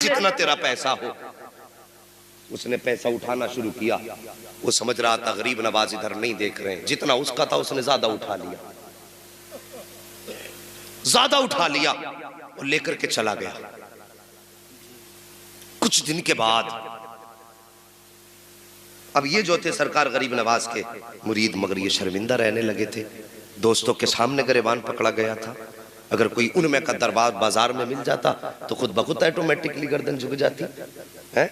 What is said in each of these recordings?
जितना तेरा पैसा हो। उसने पैसा उठाना शुरू किया। वो समझ रहा था गरीब नवाज इधर नहीं देख रहे हैं, जितना उसका था उसने ज्यादा उठा लिया, ज्यादा उठा लिया और लेकर के चला गया। कुछ दिन के बाद अब ये जो थे सरकार गरीब नवाज के मुरीद, मगर ये शर्मिंदा रहने लगे थे। दोस्तों के सामने गिरबान पकड़ा गया था। अगर कोई उनमें का दरबार बाजार में मिल जाता तो खुद बखुद ऑटोमेटिकली गर्दन झुक जाती है।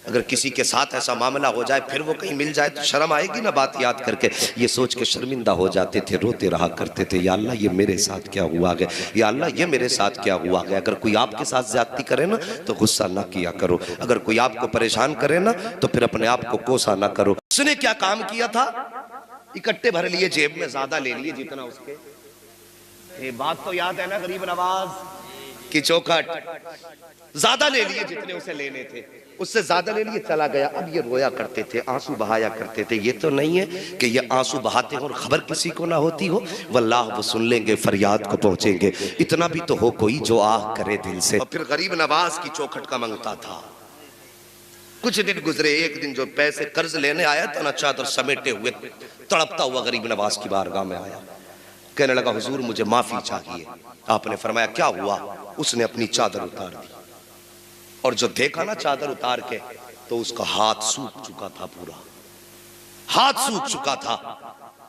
अगर किसी के साथ ऐसा मामला हो जाए, फिर वो कहीं मिल जाए तो शर्म आएगी ना बात याद करके। ये सोच के शर्मिंदा हो जाते थे, रोते रहा करते थे, या अल्लाह ये मेरे साथ क्या हुआ गया, या अल्लाह ये मेरे साथ क्या हुआ गया। अगर कोई आपके साथ ज्यादती करे ना तो गुस्सा ना किया करो, अगर कोई आपको परेशान करे ना तो फिर अपने आप को कोसा ना करो। उसने क्या काम किया था, इकट्ठे भर लिए, जेब में ज्यादा ले लिए जितना उसके। ये बात तो याद है ना, गरीब नवाज की चौखट, ज्यादा ले लिए जितने उसे लेने थे, उससे ज्यादा ले लिए, चला गया। अब ये रोया करते थे, आंसू बहाया करते थे। ये तो नहीं है कि ये आंसू बहाते हो और खबर किसी को ना होती हो, वल्लाह वो सुन लेंगे, फरियाद को पहुंचेंगे। इतना भी तो हो कोई जो आह करे दिल से। और फिर गरीब नवाज की चौखट का मंगता था। कुछ दिन गुजरे, एक दिन जो पैसे कर्ज लेने आया था ना, चादर समेटे हुए तड़पता हुआ गरीब नवाज की बारगाह में आया। कहने लगा हुजूर मुझे माफी चाहिए। आपने फरमाया क्या हुआ। उसने अपनी चादर उतार दी और जो देखा ना चादर उतार के, तो उसका हाथ सूख चुका था, पूरा हाथ सूख चुका था।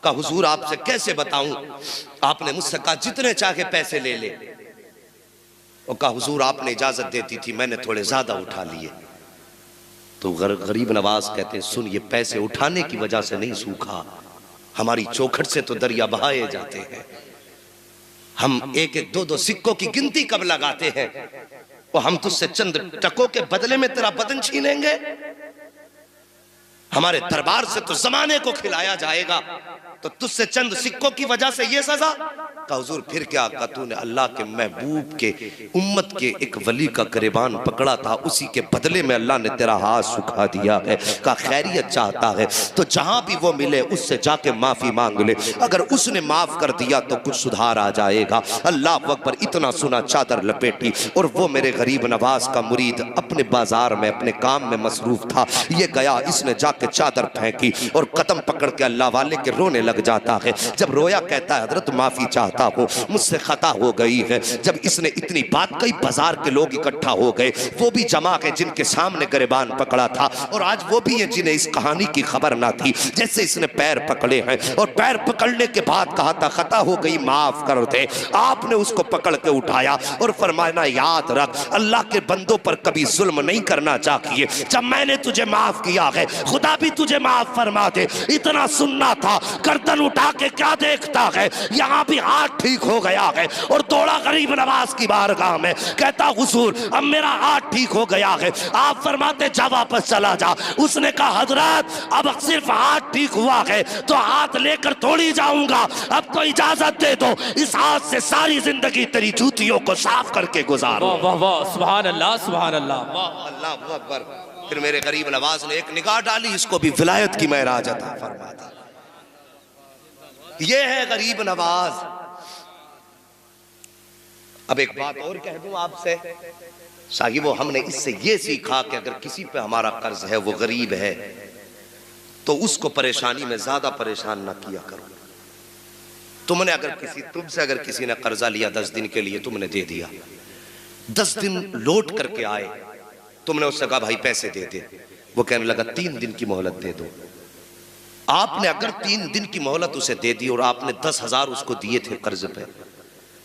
कहा हुजूर आपसे कैसे बताऊं, आपने मुझसे कहा जितने चाहे पैसे ले ले। और कहा हुजूर आपने इजाजत देती थी, मैंने थोड़े ज्यादा उठा लिए। तो गरीब नवाज कहते सुन, ये पैसे उठाने की वजह से नहीं सूखा, हमारी चौखट से तो दरिया बहाए जाते हैं। हम एक एक दो दो सिक्कों की गिनती कब लगाते हैं, और हम तुझसे चंद टकों के बदले में तेरा बदन छीनेंगे। हमारे दरबार से तो जमाने को खिलाया जाएगा, तो तुझसे चंद सिक्कों की वजह से ये सजा। का हुजूर फिर क्या, का तूने अल्लाह के महबूब के उम्मत के एक वली का गिरबान पकड़ा था, उसी के बदले में अल्लाह ने तेरा हाथ सुखा दिया है। का खैरियत चाहता है तो जहां भी वो मिले उससे जाके माफी मांग ले, अगर उसने माफ कर दिया तो कुछ सुधार आ जाएगा। अल्लाह अकबर। इतना सुना, चादर लपेटी, और वो मेरे गरीब नवाज का मुरीद अपने बाजार में अपने काम में मसरूफ था। ये गया, इसने जाके चादर फेंकी और कदम पकड़ के अल्लाह वाले के रोने लग जाता है। जब रोया कहता है हजरत माफी चाहता हूं, मुझसे खता हो गई है। जब इसने इतनी बात कही, बाजार के लोग इकट्ठा हो गए, वो भी जमा के जिनके सामने गिरबान पकड़ा था, और आज वो भी है जिन्हें इस कहानी की खबर ना थी। जैसे इसने पैर पकड़े हैं और पैर पकड़ने के बाद कहा था खता हो गई, माफ कर दे। आपने उसको पकड़ के उठाया और फरमाया याद रख, अल्लाह के बंदों पर कभी जुल्म नहीं करना चाहिए। जब मैंने तुझे माफ किया है, खुदा भी तुझे माफ फरमा दे। इतना सुनना था, गर्दन उठा के क्या देखता है, यहाँ भी हाथ ठीक हो गया है। और दौड़ा गरीब नवाज की बारगाह में, कहता हुजूर अब मेरा हाथ ठीक हो गया है। आप फरमाते जा वापस चला जा। उसने कहा हजरत अब सिर्फ हाथ ठीक हुआ है तो हाथ लेकर थोड़ी जाऊंगा, अब तो इजाजत दे दो, इस हाथ से सारी जिंदगी तेरी जूतियों को साफ करके गुजारो। वाह वाह वाह, सुभान अल्लाह सुभान अल्लाह, वाह अल्लाह अकबर। फिर मेरे गरीब नवाज ने एक निगाह डाली, इसको भी विलायत की महराज अता फरमा दी। ये है गरीब नवाज। अब एक बात और कह दूं आपसे साहिबो, हमने इससे ये सीखा कि अगर किसी पे हमारा कर्ज है, वो गरीब है, तो उसको परेशानी में ज्यादा परेशान ना किया करो। तुमसे अगर किसी ने कर्जा लिया 10 दिन के लिए, तुमने दे दिया, 10 दिन लौट करके आए, तुमने उससे कहा भाई पैसे दे दे, वो कहने लगा 3 दिन की मोहलत दे दो। आपने अगर 3 दिन की मोहलत उसे दे दी और आपने 10,000 उसको दिए थे कर्ज पे,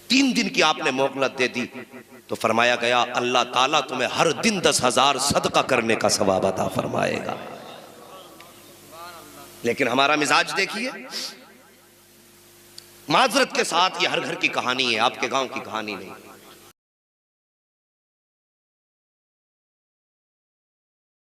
3 दिन की आपने मोहलत दे दी, तो फरमाया गया अल्लाह ताला तुम्हें हर दिन 10,000 सदका करने का सवाब अता फरमाएगा। लेकिन हमारा मिजाज देखिए, माजरत के साथ ये हर घर की कहानी है, आपके गांव की कहानी नहीं।